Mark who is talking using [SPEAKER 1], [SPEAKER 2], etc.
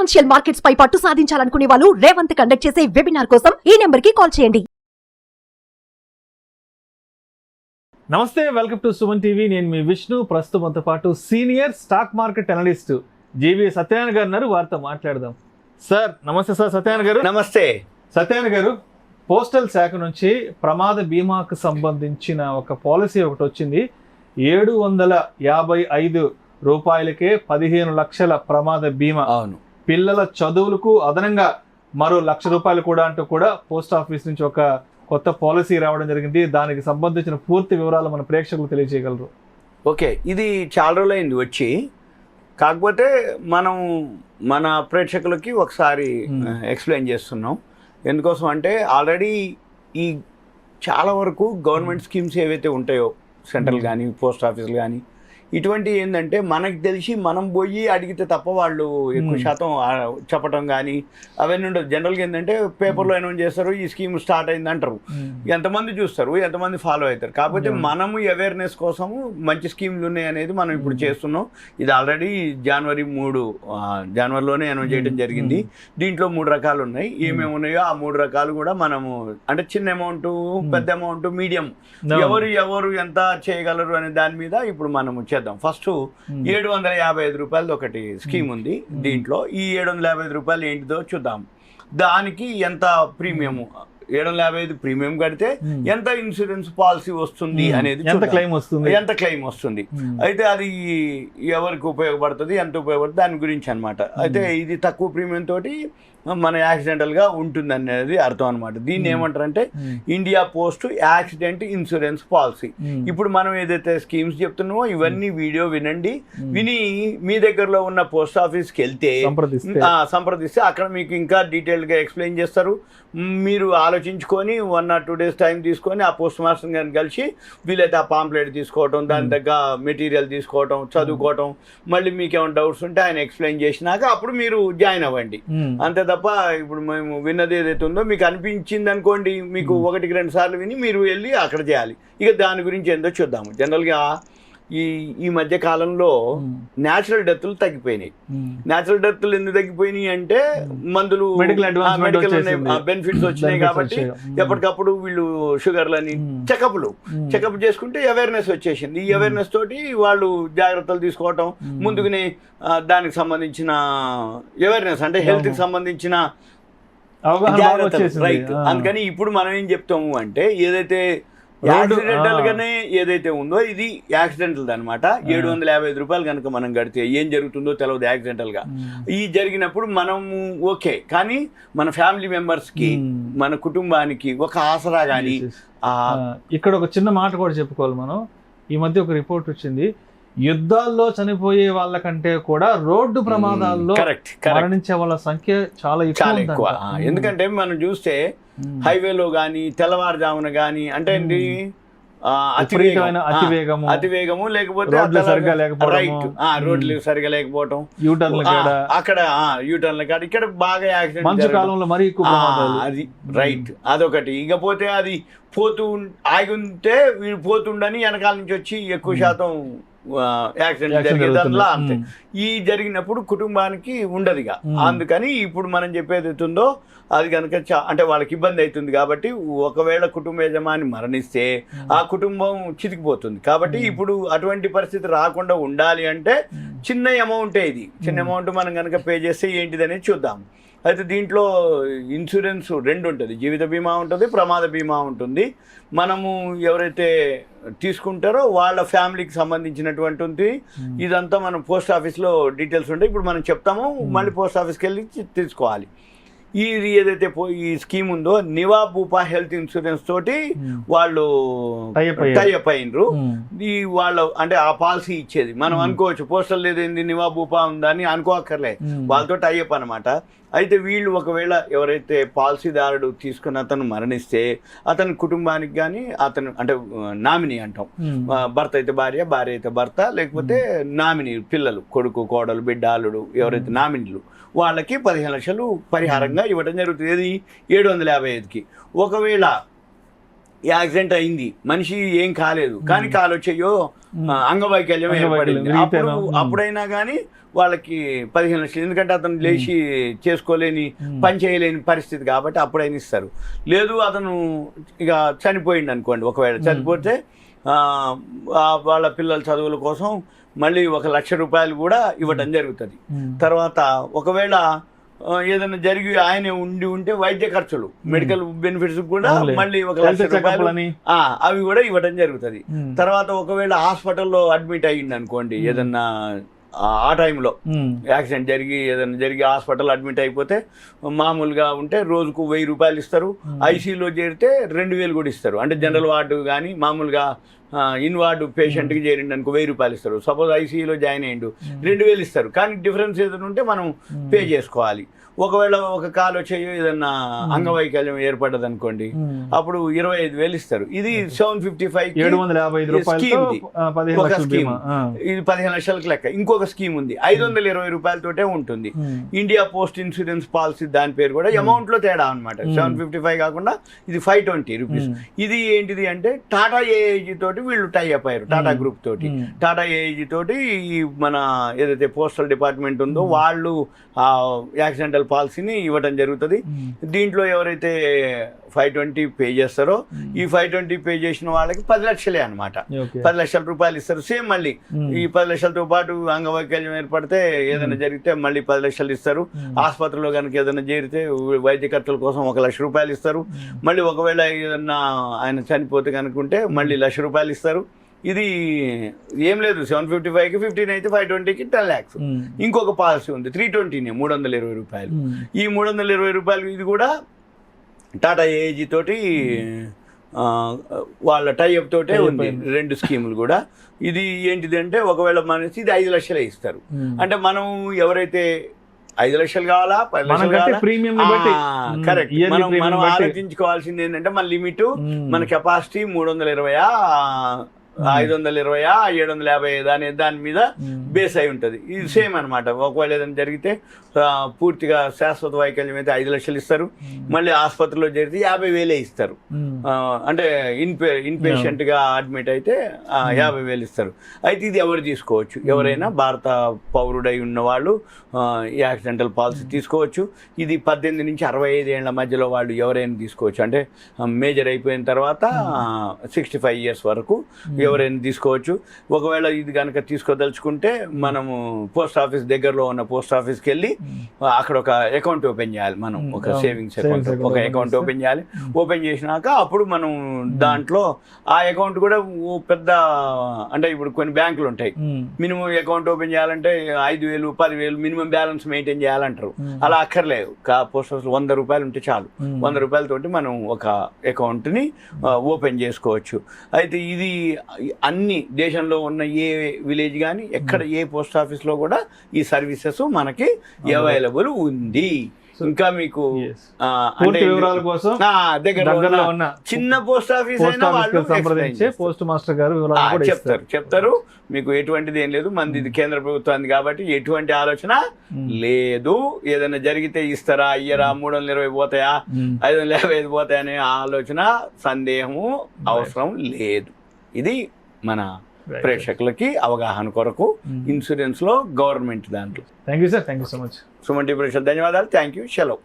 [SPEAKER 1] Financial markets పై పట్టు సాధించాలనుకునే వాళ్ళు Revanth conduct చేసే వెబినార్ కోసం ఈ నెంబర్ కి కాల్ చేయండి.
[SPEAKER 2] నమస్తే, వెల్కమ్ టు సుమన్ టీవీ. నేను మీ విష్ణు. ప్రస్తుతంతో పాటు senior stock market analyst GVS Satyanarayana గారు ఉన్నారు. వారితో మాట్లాడదాం. సార్ నమస్తే. సార్ సత్యనారాయణ గారు
[SPEAKER 3] నమస్తే.
[SPEAKER 2] సత్యనారాయణ గారు, పోస్టల్ శాఖ నుంచి ప్రమాద బీమాకు సంబంధించిన ఒక పాలసీ ఒకటి వచ్చింది. 755 రూపాయలకే 15 లక్షల ప్రమాద బీమా.
[SPEAKER 3] అవును.
[SPEAKER 2] పిల్లల చదువులకు అదనంగా మరో ₹1,00,000 కూడా అంటూ కూడా పోస్ట్ ఆఫీస్ నుంచి ఒక కొత్త పాలసీ రావడం జరిగింది. దానికి సంబంధించిన పూర్తి వివరాలు మన ప్రేక్షకులు తెలియజేయగలరు?
[SPEAKER 3] ఓకే, ఇది చాలా రోజులైంది వచ్చి, కాకపోతే మనం మన ప్రేక్షకులకి ఒకసారి ఎక్స్ప్లెయిన్ చేస్తున్నాం. ఎందుకోసం అంటే ఆల్రెడీ ఈ చాలా వరకు గవర్నమెంట్ స్కీమ్స్ ఏవైతే ఉంటాయో, సెంట్రల్ కానీ పోస్ట్ ఆఫీసులు కానీ, ఇటువంటి ఏంటంటే మనకు తెలిసి మనం పోయి అడిగితే తప్ప వాళ్ళు ఎక్కువ శాతం చెప్పడం కానీ అవన్నీ ఉండదు. జనరల్గా ఏంటంటే పేపర్లో అనౌన్స్ చేస్తారు, ఈ స్కీమ్ స్టార్ట్ అయింది అంటారు. ఎంతమంది చూస్తారు, ఎంతమంది ఫాలో అవుతారు. కాకపోతే మనము అవేర్నెస్ కోసము మంచి స్కీమ్లు ఉన్నాయి అనేది మనం ఇప్పుడు చేస్తున్నాం. ఇది ఆల్రెడీ జనవరిలోనే అనౌన్స్ చేయడం జరిగింది. దీంట్లో 3 రకాలు ఉన్నాయి. ఏమేమి ఉన్నాయో ఆ 3 రకాలు కూడా మనము, అంటే చిన్న అమౌంట్, పెద్ద అమౌంట్, మీడియం, ఎవరు ఎంత చేయగలరు అనే దాని మీద ఇప్పుడు మనము చేద్దాం. ఫస్ట్ 755 రూపాయలది ఒకటి స్కీమ్ ఉంది. దీంట్లో ఈ 755 రూపాయలు ఏంటిదో చూద్దాం. దానికి ఎంత ప్రీమియం, 755 ప్రీమియం కడితే ఎంత ఇన్సూరెన్స్ పాలసీ వస్తుంది అనేది, ఎంత క్లెయిమ్ వస్తుంది, అయితే అది ఎవరికి ఉపయోగపడుతుంది, ఎంత ఉపయోగపడుతుంది దాని గురించి అనమాట. అయితే ఇది తక్కువ ప్రీమియం తోటి మన యాక్సిడెంటల్గా ఉంటుంది అనేది అర్థం అనమాట. దీన్ని ఏమంటారంటే India post accident insurance policy. ఇప్పుడు మనం ఏదైతే స్కీమ్స్ చెప్తున్నామో ఇవన్నీ వీడియో వినండి. విని మీ దగ్గరలో ఉన్న పోస్ట్ ఆఫీస్కి వెళ్తే సంప్రదిస్తే అక్కడ మీకు ఇంకా డీటెయిల్గా ఎక్స్ప్లెయిన్ చేస్తారు. మీరు ఆలోచించుకొని 1 or 2 days టైం తీసుకొని ఆ పోస్ట్ మాస్టర్ గారిని కలిసి వీలైతే ఆ పాంప్లెట్ తీసుకోవటం, దాని దగ్గర మెటీరియల్ తీసుకోవటం, చదువుకోవటం, మళ్ళీ మీకు ఏమైనా డౌట్స్ ఉంటే ఆయన ఎక్స్ప్లెయిన్ చేసినాక అప్పుడు మీరు జాయిన్ అవ్వండి. అంతే తప్ప ఇప్పుడు మేము విన్నది ఏదైతే ఉందో మీకు అనిపించింది అనుకోండి, మీకు 1-2 సార్లు విని మీరు వెళ్ళి అక్కడ చేయాలి. ఇక దాని గురించి ఏందో చూద్దాము. జనరల్గా ఈ మధ్య కాలంలో న్యాచురల్ డెత్లు తగ్గిపోయినాయి. న్యాచురల్ డెత్లు ఎందుకు తగ్గిపోయినాయి అంటే మందులు, మెడికల్ బెనిఫిట్స్ వచ్చినాయి కాబట్టి ఎప్పటికప్పుడు వీళ్ళు షుగర్లని చెకప్ చేసుకుంటే అవేర్నెస్ వచ్చేసింది. ఈ అవేర్నెస్ తోటి వాళ్ళు జాగ్రత్తలు తీసుకోవటం, ముందుగానే దానికి సంబంధించిన అవేర్నెస్ అంటే హెల్త్కి సంబంధించిన జాగ్రత్తలు, రైట్. అందుకని ఇప్పుడు మనం ఏం చెప్తాము అంటే ఏదైతే యాక్సిడెంటల్ గానే ఏదైతే ఉందో ఇది యాక్సిడెంటల్ అనమాట. 755 రూపాయలు కనుక మనం కడితే ఏం జరుగుతుందో తెలియదు యాక్సిడెంటల్ గా. ఈ జరిగినప్పుడు మనము ఓకే, కానీ మన ఫ్యామిలీ మెంబర్స్ కి, మన కుటుంబానికి ఒక ఆసరా గానీ.
[SPEAKER 2] ఇక్కడ ఒక చిన్న మాట కూడా చెప్పుకోవాలి మనం. ఈ మధ్య ఒక రిపోర్ట్ వచ్చింది, యుద్ధాల్లో చనిపోయే వాళ్ళకంటే కూడా రోడ్డు ప్రమాదాల్లో మరణించే వాళ్ళ సంఖ్య చాలా ఎక్కువ.
[SPEAKER 3] ఎందుకంటే మనం చూస్తే హైవేలో గానీ తెల్లవారుజామున గానీ అంటే అతివేగము, లేకపోతే రోడ్లు సరిగా లేకపోవటం, అక్కడ యూటర్న్ల కాడ ఇక్కడ బాగా యాక్సిడెంట్, అది రైట్. అదొకటి. ఇకపోతే అది ఆగి ఉంటే వీడు పోతుండని వెనకాల నుంచి వచ్చి ఎక్కువ శాతం యాక్సిడెంట్ జరిగేదానిలా అంతే. ఈ జరిగినప్పుడు కుటుంబానికి ఉండదుగా. అందుకని ఇప్పుడు మనం చెప్పేది అవుతుందో అది కనుక అంటే వాళ్ళకి ఇబ్బంది అవుతుంది. కాబట్టి ఒకవేళ కుటుంబ యజమాని మరణిస్తే ఆ కుటుంబం చితికిపోతుంది. కాబట్టి ఇప్పుడు అటువంటి పరిస్థితి రాకుండా ఉండాలి అంటే చిన్న అమౌంటే ఇది. చిన్న అమౌంట్ మనం కనుక పే చేస్తే ఏంటిదనేది చూద్దాం. అయితే దీంట్లో ఇన్సూరెన్స్ 2 ఉంటుంది. జీవిత బీమా ఉంటుంది, ప్రమాద బీమా ఉంటుంది. మనము ఎవరైతే తీసుకుంటారో వాళ్ళ ఫ్యామిలీకి సంబంధించినటువంటి ఉంది. ఇదంతా మనం పోస్ట్ ఆఫీస్లో డీటెయిల్స్ ఉంటాయి. ఇప్పుడు మనం చెప్తాము, మళ్ళీ పోస్ట్ ఆఫీస్కి వెళ్ళి తీసుకోవాలి. ఇది ఏదైతే ఈ స్కీమ్ ఉందో నివా భూపా హెల్త్ ఇన్సూరెన్స్ తోటి వాళ్ళు టైఅప్ అయినరు. ఈ వాళ్ళు అంటే ఆ పాలసీ ఇచ్చేది మనం అనుకోవచ్చు, పోస్టల్ లేదేంది నివా భూపా ఉందని అనుకోక్కర్లే, వాళ్ళతో టైఅప్ అనమాట. అయితే వీళ్ళు ఒకవేళ ఎవరైతే పాలసీదారుడు తీసుకున్న అతను మరణిస్తే అతని కుటుంబానికి కానీ, అతను అంటే నామినీ అంటాం, భర్త అయితే భార్య, భార్య అయితే భర్త, లేకపోతే నామినీ పిల్లలు, కొడుకు, కోడలు, బిడ్డ, అల్లుడు, ఎవరైతే నామినీలు, వాళ్ళకి 15 లక్షలు పరిహారంగా ఇవ్వడం జరుగుతుంది. ఏది 755కి. ఒకవేళ యాక్సిడెంట్ అయింది, మనిషి ఏం కాలేదు, కానీ కాలు వచ్చాయో అంగవైకల్యం ఏర్పడింది. అప్పుడైనా కానీ వాళ్ళకి 15 లక్షలు, ఎందుకంటే అతను లేచి చేసుకోలేని పని చేయలేని పరిస్థితి కాబట్టి అప్పుడైనా ఇస్తారు. లేదు అతను ఇక చనిపోయింది అనుకోండి, ఒకవేళ చనిపోతే వాళ్ళ పిల్లల చదువుల కోసం మళ్ళీ 1 లక్ష రూపాయలు కూడా ఇవ్వడం జరుగుతుంది. తర్వాత ఒకవేళ ఏదైనా జరిగి ఆయన ఉంటే వైద్య ఖర్చులు, మెడికల్ బెనిఫిట్స్ కూడా మళ్ళీ 1 లక్ష రూపాయలు అవి కూడా ఇవ్వడం జరుగుతుంది. తర్వాత ఒకవేళ హాస్పిటల్లో అడ్మిట్ అయ్యింది అనుకోండి, ఏదన్నా ఆ టైంలో యాక్సిడెంట్ ఏదైనా జరిగి హాస్పిటల్ అడ్మిట్ అయిపోతే మామూలుగా ఉంటే రోజుకు 1000 రూపాయలు ఇస్తారు. ఐసీయూలో చేరితే 2000 కూడా ఇస్తారు. అంటే జనరల్ వార్డు కానీ మామూలుగా ఇన్ వార్డు పేషెంట్కి చేరిండి అనుకో 1000 రూపాయలు ఇస్తారు. సపోజ్ ఐసీయూలో జాయిన్ అయ్యిండు 2000 ఇస్తారు. కానీ డిఫరెన్స్ ఏదైనా ఉంటే మనం పే చేసుకోవాలి. ఒకవేళ ఒక కాలు వచ్చేయో ఏదన్నా అంగవైకల్యం ఏర్పడ్డది అనుకోండి, అప్పుడు 25,000 ఇస్తారు. ఇది 755 ఒక స్కీమ్. ఇది 15 లక్షలకు లెక్క. ఇంకొక స్కీమ్ ఉంది 520 రూపాయలతోటే ఉంటుంది. ఇండియా పోస్ట్ ఇన్సూరెన్స్ పాలసీ, దాని పేరు కూడా అమౌంట్ లో తేడా అనమాట. 755 కాకుండా ఇది 520 రూపీస్. ఇది ఏంటిది అంటే టాటా ఏఐజీ తోటి వీళ్ళు టై అప్ అయ్యారు. టాటా గ్రూప్ తోటి, టాటా ఏఐజీ తోటి ఈ మన ఏదైతే పోస్టల్ డిపార్ట్మెంట్ ఉందో వాళ్ళు యాక్సిడెంటల్ పాలసీని ఇవ్వడం జరుగుతుంది. దీంట్లో ఎవరైతే 520 పే చేస్తారో, ఈ 520 పే చేసిన వాళ్ళకి 10 లక్షలే అనమాట. 10 లక్షల రూపాయలు ఇస్తారు. సేమ్ మళ్ళీ ఈ 10 లక్షలతో పాటు అంగవైకల్యం ఏర్పడితే ఏదైనా జరిగితే మళ్ళీ 10 లక్షలు ఇస్తారు. ఆసుపత్రిలో కనుక ఏదైనా చేరితే వైద్య ఖర్చుల కోసం 1 లక్ష రూపాయలు ఇస్తారు. మళ్ళీ ఒకవేళ ఏదన్నా ఆయన చనిపోతే కనుకుంటే మళ్ళీ 1 లక్ష రూపాయలు ఇస్తారు. ఇది ఏం లేదు, 755కి 15 అయితే 520కి 10 lakhs. ఇంకొక పాలసీ ఉంది 320నే 320 రూపాయలు. ఈ 320 రూపాయలు ఇది కూడా టాటా ఏఐజీ తోటి వాళ్ళ టైఅప్ తోటే ఉంది. 2 స్కీములు కూడా. ఇది ఏంటిది అంటే ఒకవేళ మనసి ఇది 5 లక్షలే ఇస్తారు. అంటే మనం ఎవరైతే 5 లక్షలు కావాలా 10 లక్షలు కావాలా, కరెక్ట్. మనం ఆలోచించుకోవాల్సింది ఏంటంటే మన లిమిట్, మన కెపాసిటీ 320 520 750 దాని మీద బేస్ అయి ఉంటుంది. ఇది సేమ్ అనమాట. ఒకవేళ ఏదైనా జరిగితే పూర్తిగా శాశ్వత వైకల్యం అయితే 5 లక్షలు ఇస్తారు. మళ్ళీ ఆసుపత్రిలో చేరితే 50,000 ఇస్తారు. అంటే ఇన్ పేషెంట్ గా అడ్మిట్ అయితే 50,000 ఇస్తారు. అయితే ఇది ఎవరు తీసుకోవచ్చు, ఎవరైనా భారత పౌరుడై ఉన్న వాళ్ళు యాక్సిడెంటల్ పాలసీ తీసుకోవచ్చు. ఇది 18 నుంచి 65 ఏళ్ల మధ్యలో వాళ్ళు ఎవరైనా తీసుకోవచ్చు. అంటే మేజర్ అయిపోయిన తర్వాత 65 years వరకు ఎవరైనా తీసుకోవచ్చు. ఒకవేళ ఇది కనుక తీసుకోదలుచుకుంటే మనము పోస్ట్ ఆఫీస్, దగ్గరలో ఉన్న పోస్ట్ ఆఫీస్కి వెళ్ళి అక్కడ ఒక అకౌంట్ ఓపెన్ చేయాలి. మనం ఒక సేవింగ్స్ అకౌంట్, ఒక అకౌంట్ ఓపెన్ చేయాలి. ఓపెన్ చేసినాక అప్పుడు మనం దాంట్లో ఆ అకౌంట్ కూడా పెద్ద, అంటే ఇప్పుడు కొన్ని బ్యాంకులు ఉంటాయి, మినిమం అకౌంట్ ఓపెన్ చేయాలంటే 5,000 10,000 మినిమం బ్యాలెన్స్ మెయింటైన్ చేయాలంటారు. అలా అక్కర్లేదు. పోస్ట్ ఆఫీస్ 100 రూపాయలు ఉంటే చాలు. 100 రూపాయలతోటి మనం ఒక అకౌంట్ని ఓపెన్ చేసుకోవచ్చు. అయితే ఇది అన్ని దేశంలో ఉన్న ఏ విలేజ్ కానీ ఎక్కడ ఏ పోస్ట్ ఆఫీస్లో కూడా ఈ సర్వీసెస్ మనకి అవైలబుల్ ఉంది. ఇంకా మీకు
[SPEAKER 2] వివరాల కోసం దగ్గరలో ఉన్న
[SPEAKER 3] చిన్న పోస్ట్ ఆఫీస్ అయినా వాళ్ళు
[SPEAKER 2] సంప్రదించే పోస్ట్ మాస్టర్ గారు
[SPEAKER 3] చెప్తారు. మీకు ఎటువంటిది ఏం లేదు. మంది ఇది కేంద్ర ప్రభుత్వానికి కాబట్టి ఎటువంటి ఆలోచన లేదు. ఏదైనా జరిగితే ఇస్తారా అయ్యరా 320 పోతాయా 555 పోతాయా అనే ఆలోచన, సందేహము అవసరం లేదు. ఇది మన ప్రేక్షకులకి అవగాహన కొరకు ఇన్సూరెన్స్ లో గవర్నమెంట్ దాంట్లో.
[SPEAKER 2] Thank you sir, thank you so much.
[SPEAKER 3] Suman TV ప్రేక్షకులకు ధన్యవాదాలు. Thank you. సెలవు.